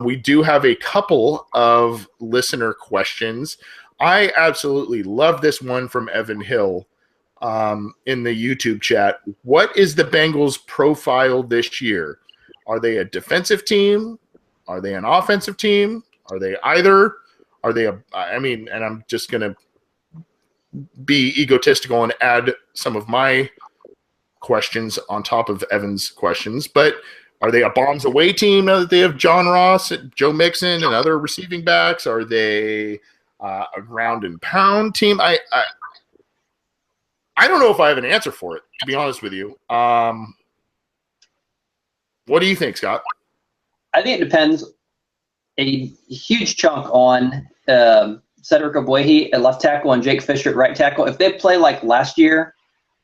we do have a couple of listener questions. I absolutely love this one from Evan Hill in the YouTube chat. What is the Bengals' profile this year? Are they a defensive team? Are they an offensive team? Are they either? Are they and I'm just going to be egotistical and add some of my questions on top of Evan's questions, but are they a bombs away team now that they have John Ross, Joe Mixon, and other receiving backs? Are they a ground and pound team? I don't know if I have an answer for it, to be honest with you. What do you think, Scott? I think it depends a huge chunk on Cedric Ogbuehi at left tackle and Jake Fisher at right tackle. If they play like last year,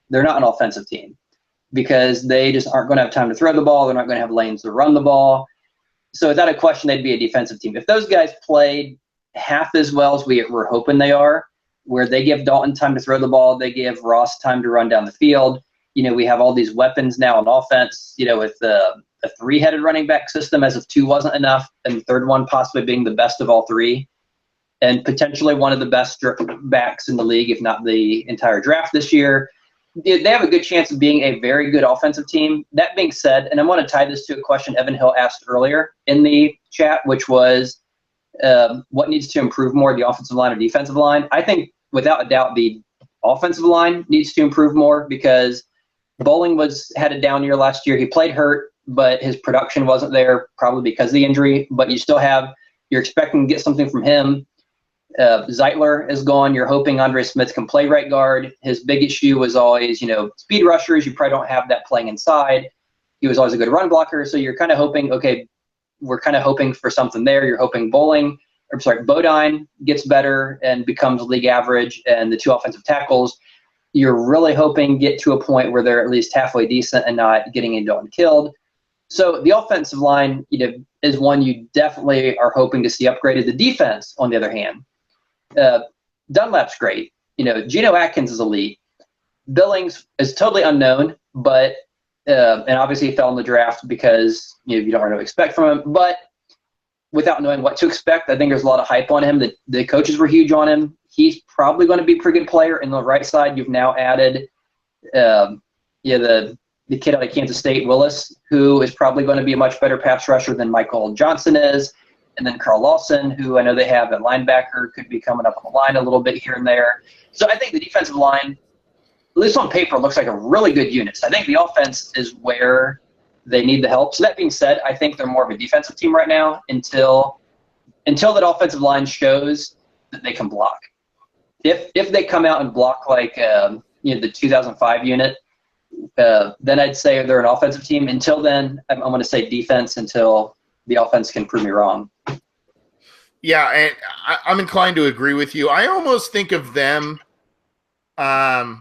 they're not an offensive team because they just aren't going to have time to throw the ball. They're not going to have lanes to run the ball. So without a question, they'd be a defensive team. If those guys played half as well as we're hoping they are, where they give Dalton time to throw the ball, they give Ross time to run down the field. We have all these weapons now on offense, with a three-headed running back system as if two wasn't enough, and the third one possibly being the best of all three, and potentially one of the best backs in the league, if not the entire draft this year. They have a good chance of being a very good offensive team. That being said, and I want to tie this to a question Evan Hill asked earlier in the chat, which was what needs to improve more, the offensive line or defensive line? I think without a doubt the offensive line needs to improve more because Bowling had a down year last year. He played hurt, but his production wasn't there probably because of the injury. But you're expecting to get something from him. Zeitler is gone. You're hoping Andre Smith can play right guard. His big issue was always, speed rushers. You probably don't have that playing inside. He was always a good run blocker. So you're kind of hoping, okay, we're kind of hoping for something there. You're hoping Bodine gets better and becomes league average, and the two offensive tackles, you're really hoping get to a point where they're at least halfway decent and not getting into and killed. So the offensive line, is one you definitely are hoping to see upgraded. The defense, on the other hand, Dunlap's great. Geno Atkins is elite. Billings is totally unknown, but and obviously he fell in the draft because you don't know what to expect from him. But without knowing what to expect, I think there's a lot of hype on him. The coaches were huge on him. He's probably going to be a pretty good player. In the right side, you've now added the kid out of Kansas State, Willis, who is probably going to be a much better pass rusher than Michael Johnson is. And then Carl Lawson, who I know they have at linebacker, could be coming up on the line a little bit here and there. So I think the defensive line, at least on paper, looks like a really good unit. So I think the offense is where they need the help. So that being said, I think they're more of a defensive team right now until that offensive line shows that they can block. If they come out and block like the 2005 unit, then I'd say they're an offensive team. Until then, I'm going to say defense until the offense can prove me wrong. Yeah, and I'm inclined to agree with you. I almost think of them. I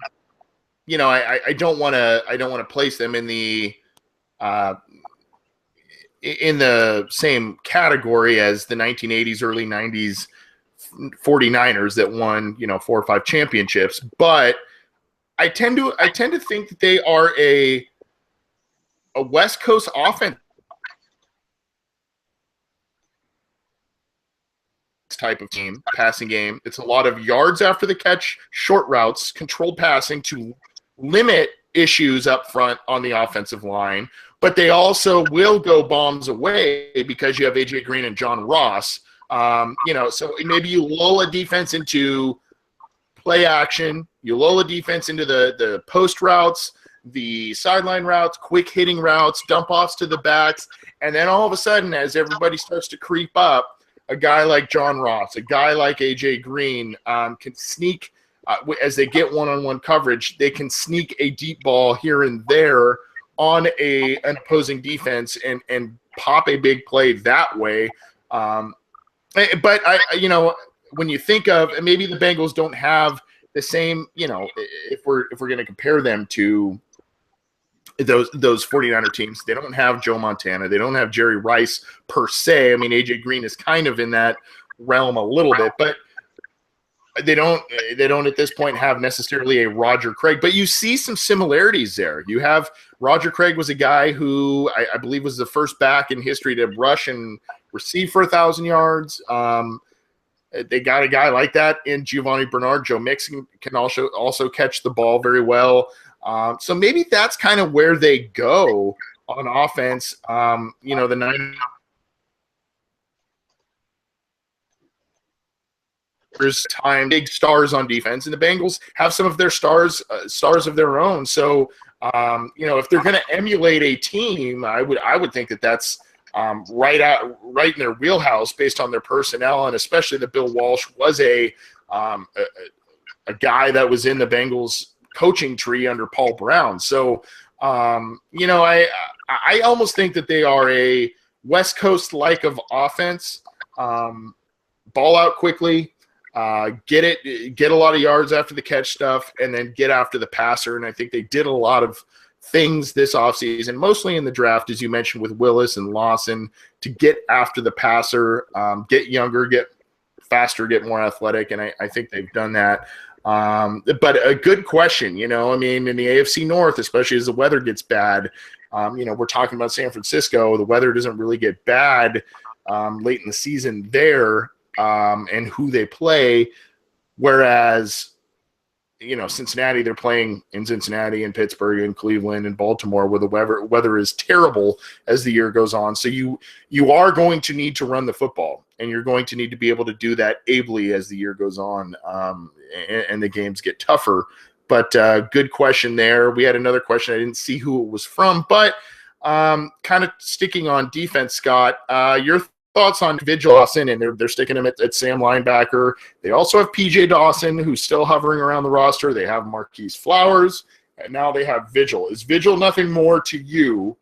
don't want to place them in the same category as the 1980s, early 90s 49ers that won 4 or 5 championships, but I tend to think that they are a West Coast offense type of team, passing game. It's a lot of yards after the catch, short routes, controlled passing to limit issues up front on the offensive line, but they also will go bombs away because you have AJ Green and John Ross. So maybe you lull a defense into play action, you lull a defense into the post routes, the sideline routes, quick hitting routes, dump offs to the backs, and then all of a sudden, as everybody starts to creep up, a guy like John Ross, a guy like AJ Green can sneak as they get one-on-one coverage. They can sneak a deep ball here and there on an opposing defense and pop a big play that way. But when you think of, and maybe the Bengals don't have the same, if we're going to compare them to those 49er teams, they don't have Joe Montana, they don't have Jerry Rice per se. I mean, AJ Green is kind of in that realm a little bit, but they don't at this point have necessarily a Roger Craig. But you see some similarities there. You have Roger Craig was a guy who I believe was the first back in history to rush and receive for 1,000 yards. They got a guy like that in Giovanni Bernard. Joe Mixon can also catch the ball very well. So maybe that's kind of where they go on offense. The Niners time big stars on defense, and the Bengals have some of their stars of their own. So if they're going to emulate a team, I would think that that's right in their wheelhouse based on their personnel, and especially that Bill Walsh was a guy that was in the Bengals coaching tree under Paul Brown. So I almost think that they are a West Coast like of offense. Ball out quickly, get a lot of yards after the catch stuff, and then get after the passer. And I think they did a lot of things this offseason, mostly in the draft, as you mentioned, with Willis and Lawson, to get after the passer, get younger, get faster, get more athletic, and I think they've done that. But a good question, in the AFC North, especially as the weather gets bad, we're talking about San Francisco. The weather doesn't really get bad late in the season there, and who they play, whereas Cincinnati, they're playing in Cincinnati and Pittsburgh and Cleveland and Baltimore, where the weather is terrible as the year goes on. So you are going to need to run the football, and you're going to need to be able to do that ably as the year goes on, and the games get tougher. But good question there. We had another question. I didn't see who it was from, but kind of sticking on defense, Scott, your thoughts on Vigil Dawson, and they're sticking him at Sam linebacker. They also have PJ Dawson, who's still hovering around the roster. They have Marquise Flowers, and now they have Vigil. Is Vigil nothing more to you,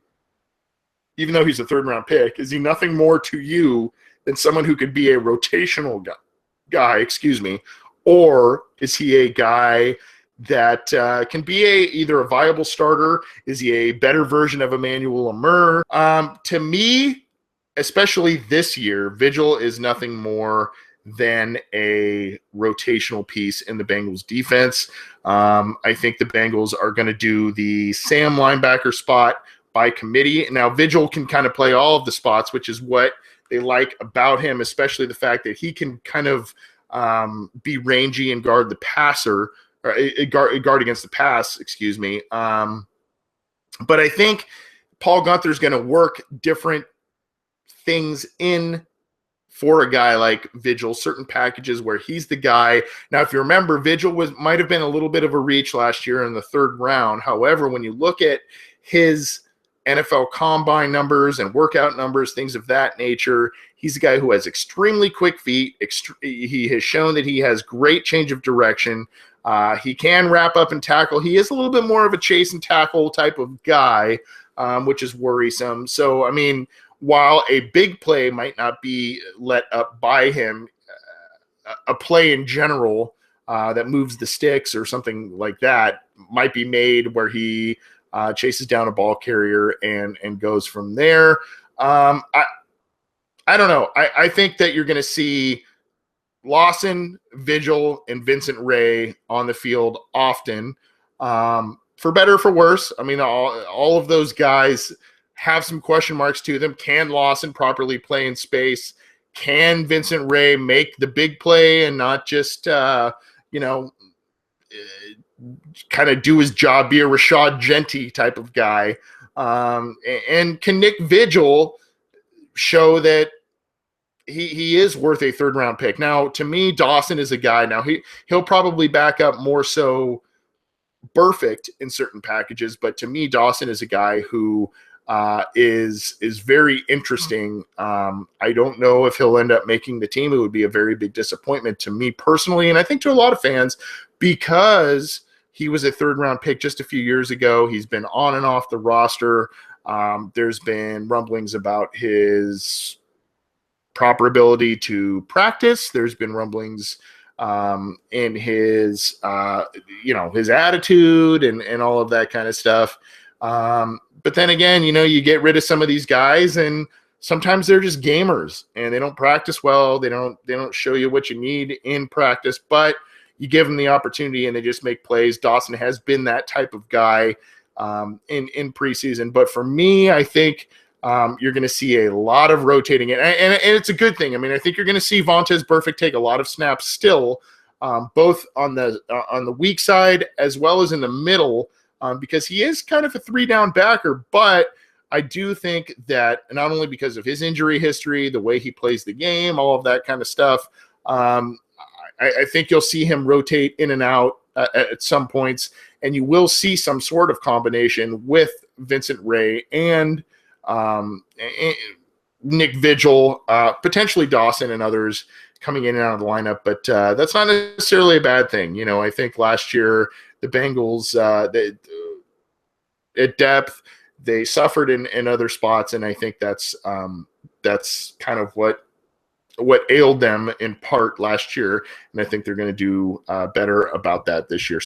even though he's a third-round pick, is he nothing more to you than someone who could be a rotational guy, or is he a guy that can be either a viable starter? Is he a better version of Emmanuel Amur? To me, especially this year, Vigil is nothing more than a rotational piece in the Bengals defense. I think the Bengals are going to do the Sam linebacker spot by committee. Now, Vigil can kind of play all of the spots, which is what they like about him, especially the fact that he can kind of be rangy and guard the passer, or guard against the pass, But I think Paul Guenther's going to work different things in for a guy like Vigil, certain packages where he's the guy. Now, if you remember, Vigil might have been a little bit of a reach last year in the third round. However, when you look at his NFL combine numbers and workout numbers, things of that nature, he's a guy who has extremely quick feet. He has shown that he has great change of direction. He can wrap up and tackle. He is a little bit more of a chase and tackle type of guy, which is worrisome. So, while a big play might not be let up by him, a play in general that moves the sticks or something like that might be made where he chases down a ball carrier and goes from there. I don't know. I think that you're going to see Lawson, Vigil, and Vincent Ray on the field often, for better or for worse. All of those guys have some question marks to them. Can Lawson properly play in space? Can Vincent Ray make the big play and not just, kind of do his job, be a Rashad Genty type of guy? And can Nick Vigil show that he is worth a third-round pick? Now, to me, Dawson is a guy. Now, he'll probably back up more so Burfict in certain packages, but to me, Dawson is a guy who is very interesting. I don't know if he'll end up making the team. It would be a very big disappointment to me personally, and I think to a lot of fans, because he was a third-round pick just a few years ago. He's been on and off the roster. There's been rumblings about his proper ability to practice. There's been rumblings in his, his attitude and all of that kind of stuff. But then again, you get rid of some of these guys, and sometimes they're just gamers and they don't practice well. They don't show you what you need in practice, but you give them the opportunity and they just make plays. Dawson has been that type of guy in preseason. But for me, I think You're going to see a lot of rotating, and it's a good thing. I mean, I think you're going to see Vontaze Burfict take a lot of snaps still, both on the weak side as well as in the middle, because he is kind of a 3-down backer. But I do think that not only because of his injury history, the way he plays the game, all of that kind of stuff, I think you'll see him rotate in and out at some points, and you will see some sort of combination with Vincent Ray and Nick Vigil, potentially Dawson and others coming in and out of the lineup. But that's not necessarily a bad thing. You know, I think last year the Bengals, at depth, they suffered in other spots, and I think that's kind of what ailed them in part last year, and I think they're going to do better about that this year.